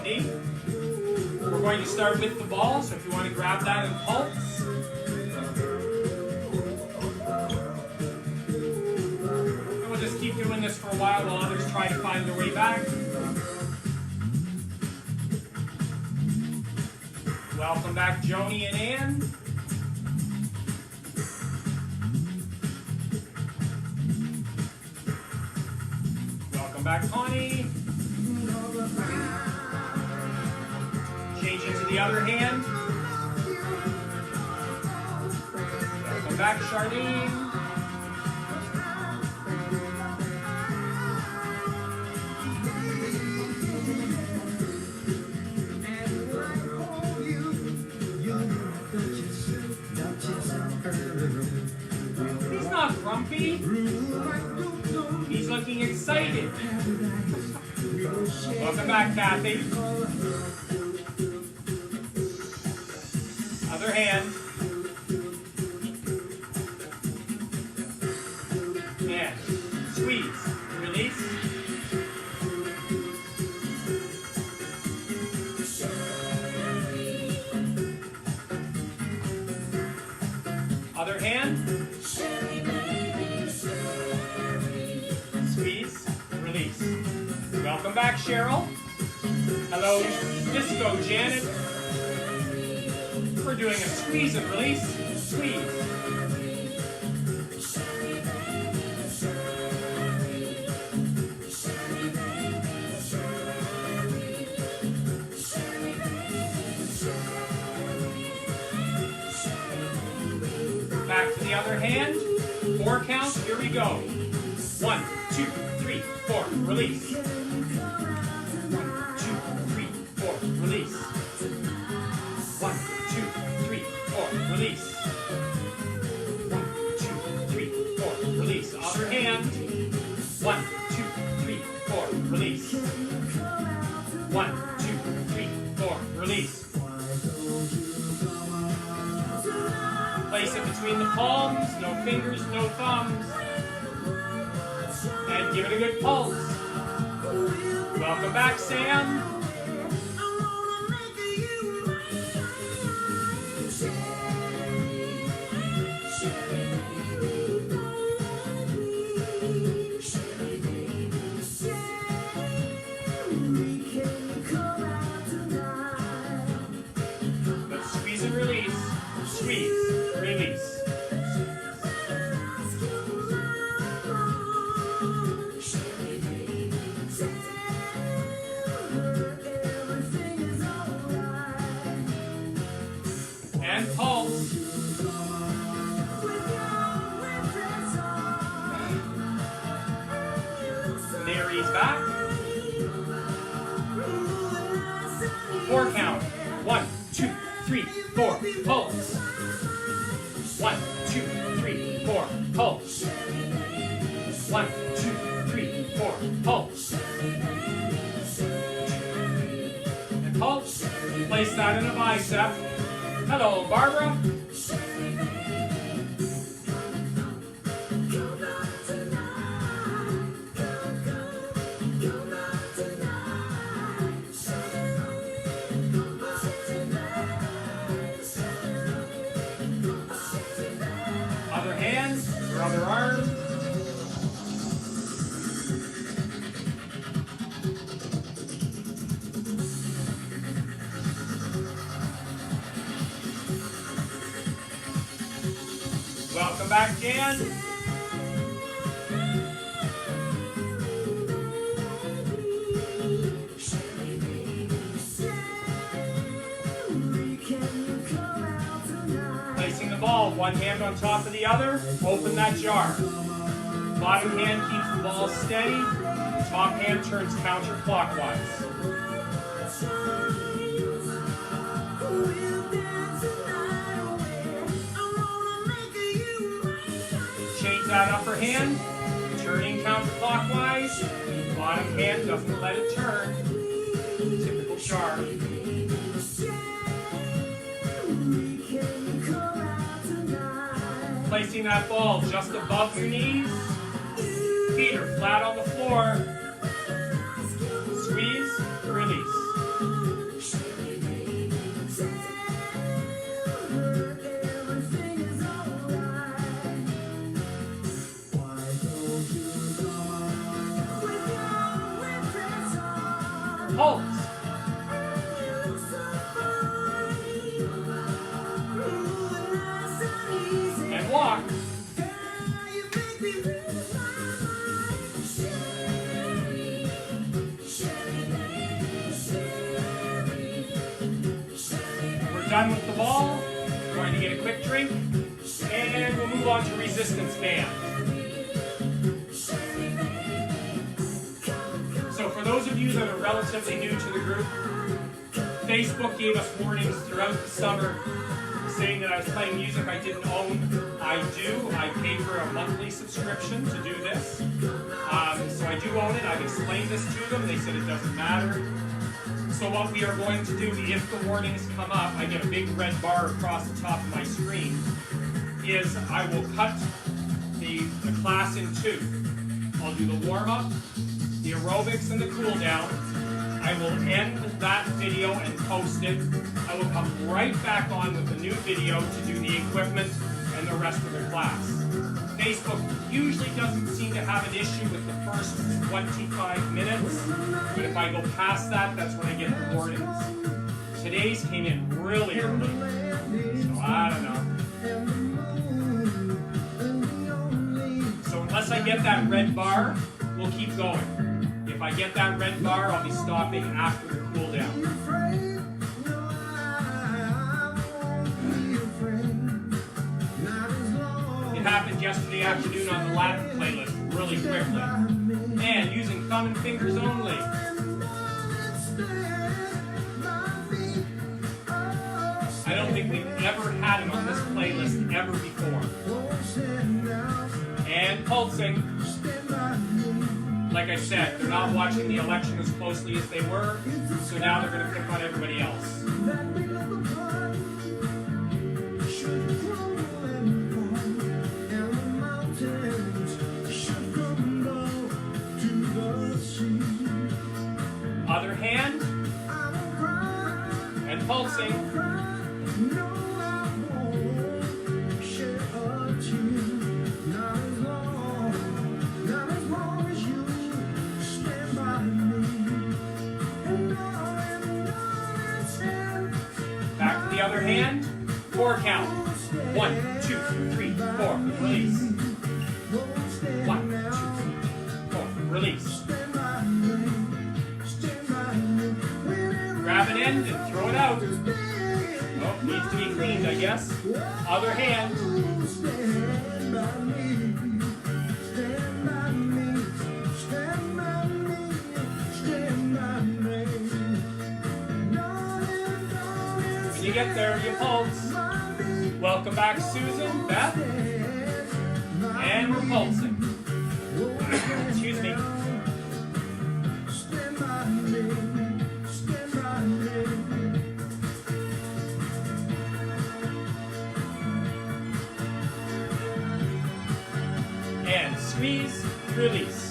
70. We're going to start with the ball, so if you want to grab that and pulse. And we'll just keep doing this for a while others try to find their way back. Welcome back, Joni and Ann. Welcome back, Connie. Change it to the other hand. Welcome back, Charlene. He's not grumpy. He's looking excited. Welcome back, Kathy. Other hand. And squeeze. Release. Other hand. Squeeze. Release. Welcome back, Cheryl. Hello, Disco Janet. We're doing a squeeze and release. Squeeze. Back to the other hand. 4 counts. Here we go. 1, 2, 3, 4. Release. 1, 2, 3, 4. Release. 1, 2, 3, 4. Release. 1, 2, 3, 4. Release. Other hand. 1, 2, 3, 4. Release. 1, 2, 3, 4. Release. Place it between the palms. No fingers, no thumbs. And give it a good pulse. Welcome back, Sam. Let's squeeze and release. Squeeze, release. And pulse. Mary's back. 4 count. 1, 2, 3, 4. Pulse. 1, 2, 3, 4. Pulse. 1, 2, 3, 4. Pulse. And pulse. Place that in a bicep. Hello, Barbara. Other hand, your other arm. Welcome back, Jan. Placing the ball, one hand on top of the other, open that jar. Bottom hand keeps the ball steady, top hand turns counterclockwise. Change that upper hand, turning counterclockwise. Bottom hand doesn't let it turn. Typical jar. Placing that ball just above your knees. Feet are flat on the floor. Squeeze, release. walk. We're done with the ball. We're going to get a quick drink, and we'll move on to resistance band. So for those of you that are relatively new to the group, Facebook gave us warnings throughout the summer saying that I was playing music I didn't own. I do. I pay for a monthly subscription to do this. So I do own it. I've explained this to them. They said it doesn't matter. So what we are going to do, if the warnings come up, I get a big red bar across the top of my screen, is I will cut the class in two. I'll do the warm-up, the aerobics, and the cool-down. I will end that video and post it. I will come right back on with a new video to do the equipment and the rest of the class. Facebook usually doesn't seem to have an issue with the first 25 minutes, but if I go past that, that's when I get the warnings. Today's came in really early, so I don't know. So unless I get that red bar, we'll keep going. If I get that red bar, I'll be stopping after the cool down. It happened yesterday afternoon on the Latin playlist really quickly. And using thumb and fingers only. I don't think we've ever had him on this playlist ever before. And pulsing. Like I said, they're not watching the election as closely as they were, so now they're going to pick on everybody else. Other hand, and pulsing. Back to the other hand, 4 count. 1, 2, 3, 4, release. 1, 2, 3, 4, release. Grab an end and throw it out. Oh, needs to be cleaned, I guess. Other hand. When you get there, you pulse. Welcome back, Susan, Beth. And we're pulsing. Excuse me. And squeeze, release.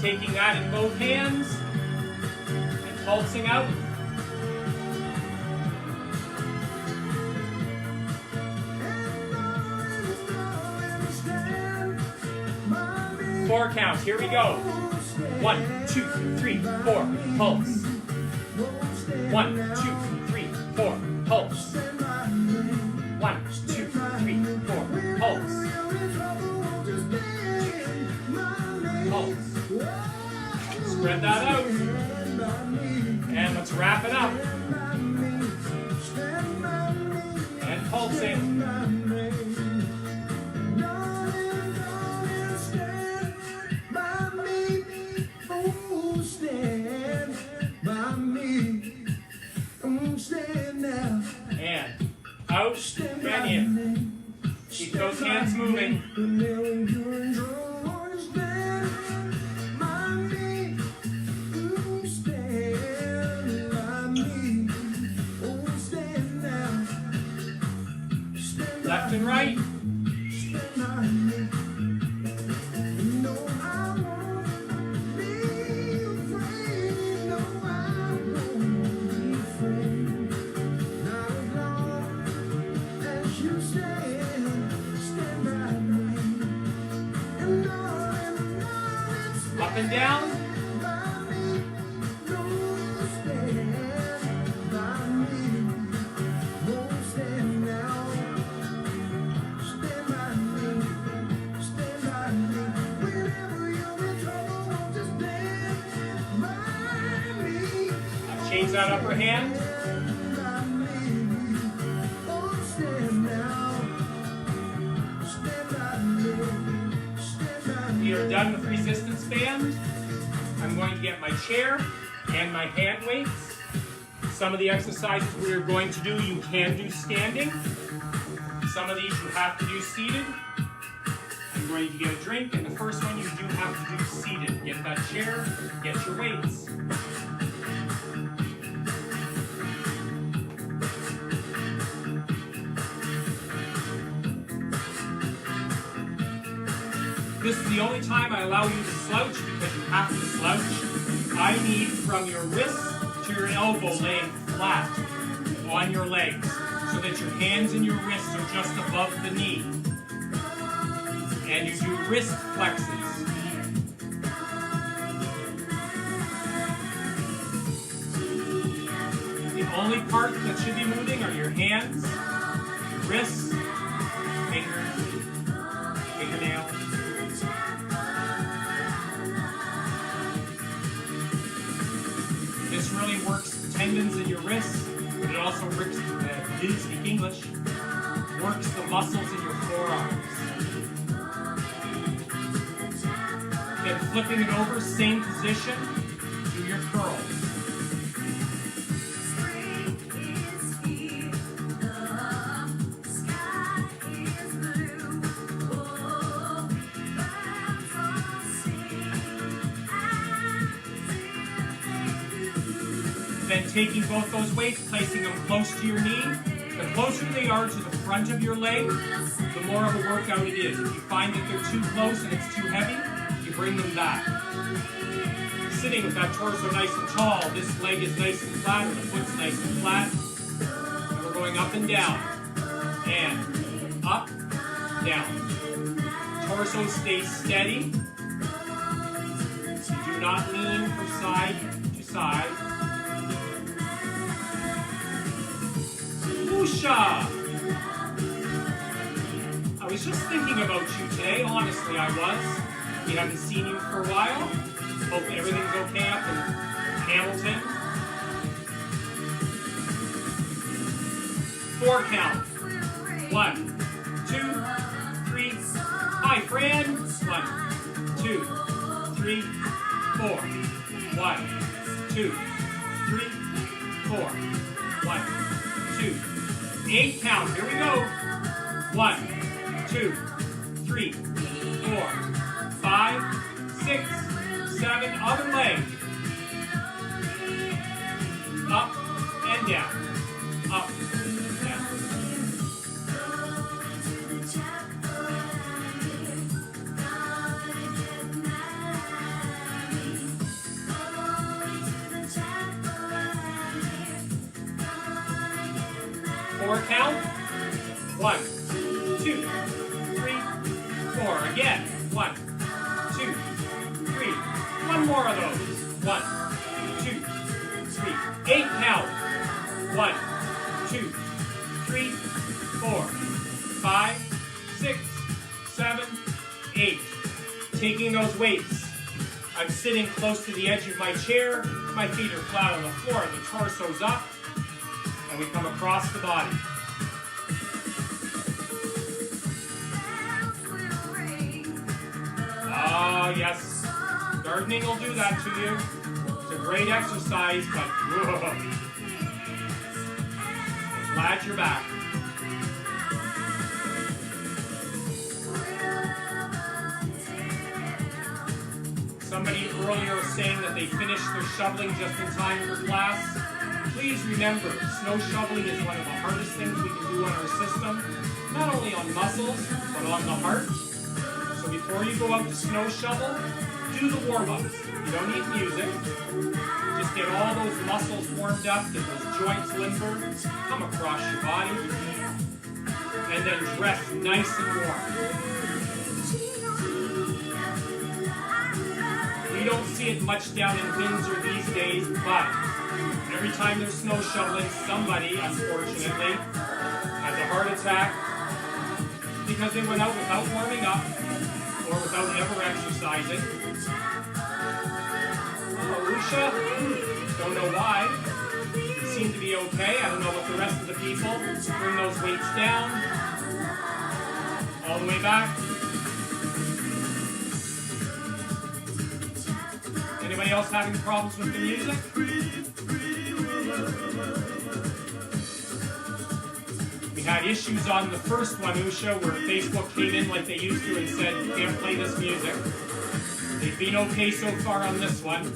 Taking that in both hands and pulsing out. Four counts. Here we go. 1, 2, 3, 4. Pulse. 1, 2, 3, 4. Pulse. 1, 2, 3, 4. Pulse. Pulse. Spread that out. And let's wrap it up. And pulsing. And out and in. Keep those hands moving. Up and down. Change that upper hand. We are done with resistance band. I'm going to get my chair and my hand weights. Some of the exercises we are going to do, you can do standing. Some of these you have to do seated. I'm going to get a drink, and the first one you do have to do seated. Get that chair, get your weights. This is the only time I allow you to slouch because you have to slouch. I need from your wrist to your elbow laying flat on your legs so that your hands and your wrists are just above the knee. And you do wrist flexes. The only part that should be moving are your hands, your wrists, fingers, fingernails. This really works the tendons in your wrists, but it also works, didn't speak English, works the muscles in your forearms. Then flipping it over, same position, do your curls. Then taking both those weights, placing them close to your knee. The closer they are to the front of your leg, the more of a workout it is. If you find that they're too close and it's too heavy, you bring them back. Sitting with that torso nice and tall, this leg is nice and flat, or the foot's nice and flat. And we're going up and down. And up, down. Torso stays steady. You do not lean from side to side. I was just thinking about you today, honestly I was. We haven't seen you for a while. Hope everything's okay up in Hamilton. 4 count. 1, 2, 3. Hi, Fran. 1, 2, 3, 4. 1, 2, 3, 4. 1, 2. 8 count. Here we go. 1, 2, 3, 4, 5, 6, 7. Other leg. Up and down. Up and down. Count. 1, 2, 3, 4. Again. 1, 2, 3. One more of those. 1, 2, 3. 8 count. 1, 2, 3, 4, 5, 6, 7, 8. Taking those weights. I'm sitting close to the edge of my chair. My feet are flat on the floor. The torso's up. And we come across the body. Oh, yes. Gardening will do that to you. It's a great exercise, but whoa. I'm glad you're back. Somebody earlier was saying that they finished their shoveling just in time for class. Please remember, snow shoveling is one of the hardest things we can do on our system, not only on muscles, but on the heart. So before you go out to snow shovel, do the warm-ups. You don't need music. Just get all those muscles warmed up, get those joints limber, come across your body, and then dress nice and warm. We see it much down in Windsor these days, but every time there's snow shoveling, somebody, unfortunately, has a heart attack because they went out without warming up or without ever exercising. Oh, Usha, don't know why. You seem to be okay. I don't know what the rest of the people. Bring those weights down. All the way back. Anybody else having problems with the music? We had issues on the first one, Usha, where Facebook came in like they used to and said, you can't play this music. They've been okay so far on this one.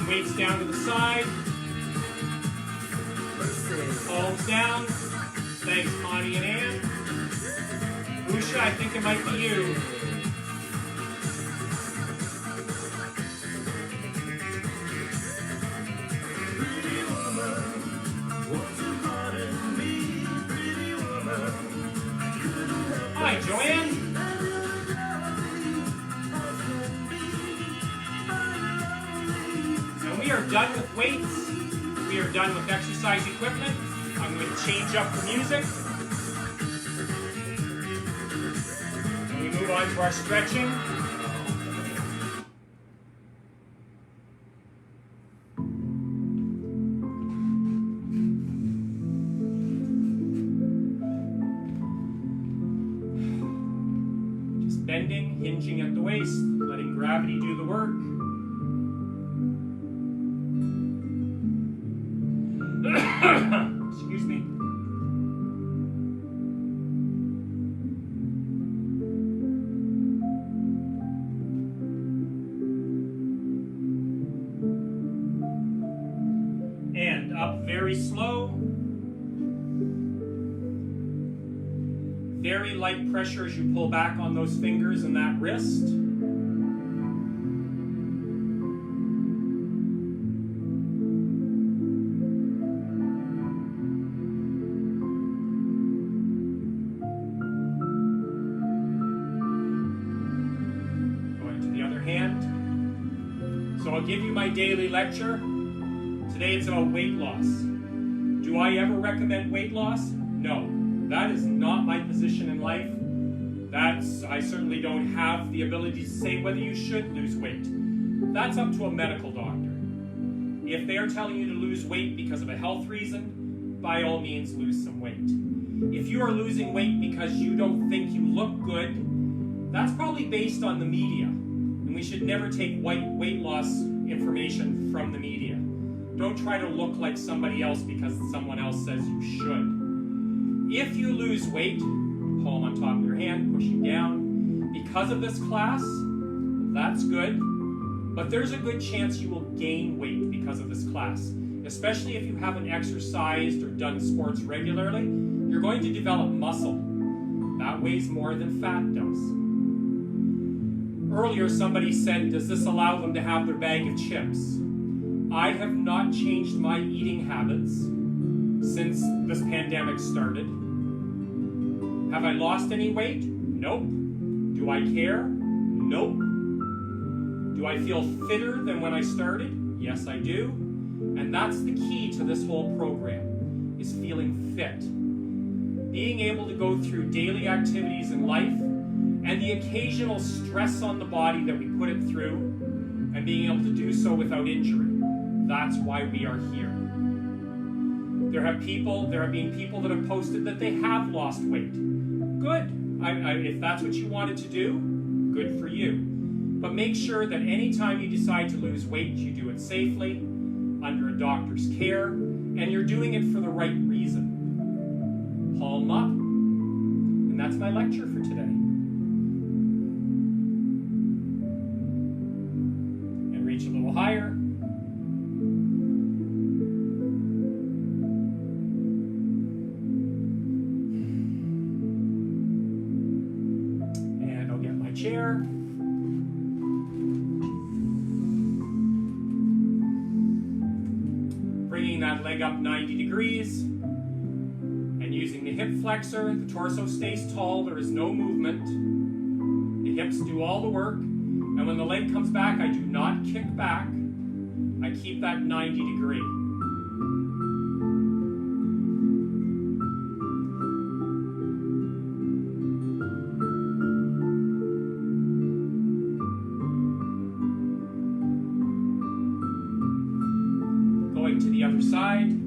Weights down to the side. Palms down. Thanks, Connie and Ann. Usha, I think it might be you. Hi, Joanne. We are done with weights. We are done with exercise equipment. I'm going to change up the music. And we move on to our stretching. Just bending, hinging at the waist, letting gravity do the work. Excuse me. And up very slow. Very light pressure as you pull back on those fingers and that wrist. So I'll give you my daily lecture. Today it's about weight loss. Do I ever recommend weight loss? No. That is not my position in life. I certainly don't have the ability to say whether you should lose weight. That's up to a medical doctor. If they are telling you to lose weight because of a health reason, by all means lose some weight. If you are losing weight because you don't think you look good, that's probably based on the media. And we should never take weight loss information from the media. Don't try to look like somebody else because someone else says you should. If you lose weight, palm on top of your hand, pushing down, because of this class, that's good. But there's a good chance you will gain weight because of this class. Especially if you haven't exercised or done sports regularly, you're going to develop muscle. That weighs more than fat does. Earlier, somebody said, does this allow them to have their bag of chips? I have not changed my eating habits since this pandemic started. Have I lost any weight? Nope. Do I care? Nope. Do I feel fitter than when I started? Yes, I do. And that's the key to this whole program, is feeling fit. Being able to go through daily activities in life and the occasional stress on the body that we put it through, and being able to do so without injury. That's why we are here. There have been people that have posted that they have lost weight. Good. If that's what you wanted to do, good for you. But make sure that anytime you decide to lose weight, you do it safely, under a doctor's care, and you're doing it for the right reason. Palm up. And that's my lecture for today. And reach a little higher. bringing that leg up 90 degrees and using the hip flexor. The torso stays tall. There is no movement. The hips do all the work. And when the leg comes back, I do not kick back. I keep that 90 degree. Going to the other side.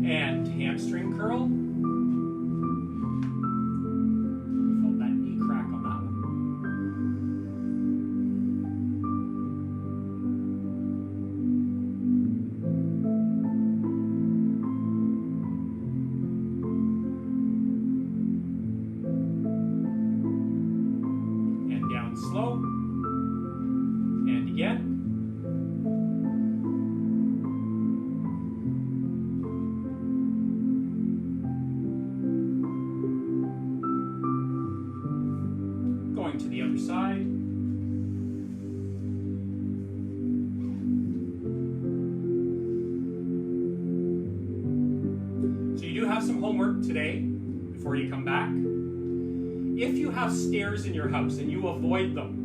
And hamstring curl. Felt that knee crack on that one. And down slow. And again. Going to the other side. So you do have some homework today before you come back. If you have stairs in your house and you avoid them,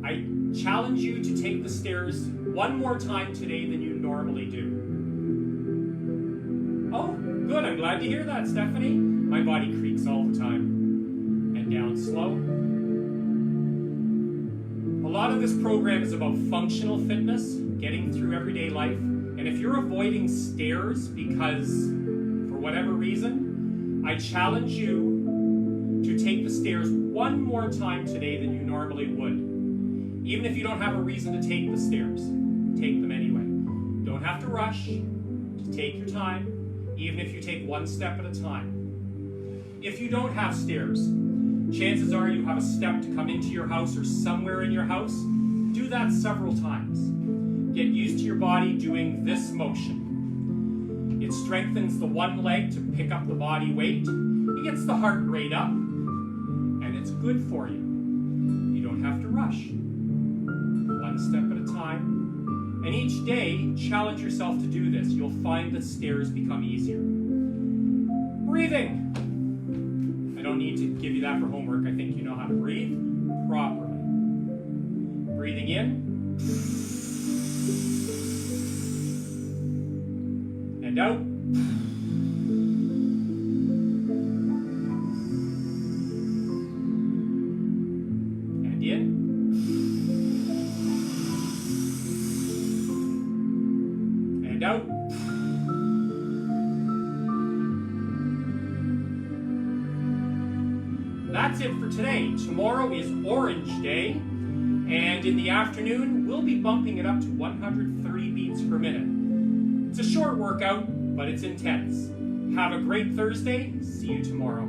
I challenge you to take the stairs one more time today than you normally do. Oh, good. I'm glad to hear that, Stephanie. My body creaks all the time. And down slow. A lot of this program is about functional fitness, getting through everyday life. And if you're avoiding stairs because, for whatever reason, I challenge you to take the stairs one more time today than you normally would. Even if you don't have a reason to take the stairs, take them anyway. Don't have to rush. Just take your time, even if you take one step at a time. If you don't have stairs, chances are you have a step to come into your house or somewhere in your house. Do that several times. Get used to your body doing this motion. It strengthens the one leg to pick up the body weight. It gets the heart rate up, and it's good for you. You don't have to rush. One step at a time. And each day, challenge yourself to do this. You'll find that stairs become easier. Breathing. I don't need to give you that for homework. I think you know how to breathe properly. Breathing in. And out. And in. And out. That's it for today. Tomorrow is Orange Day, and in the afternoon, we'll be bumping it up to 130 beats per minute. It's a short workout, but it's intense. Have a great Thursday. See you tomorrow.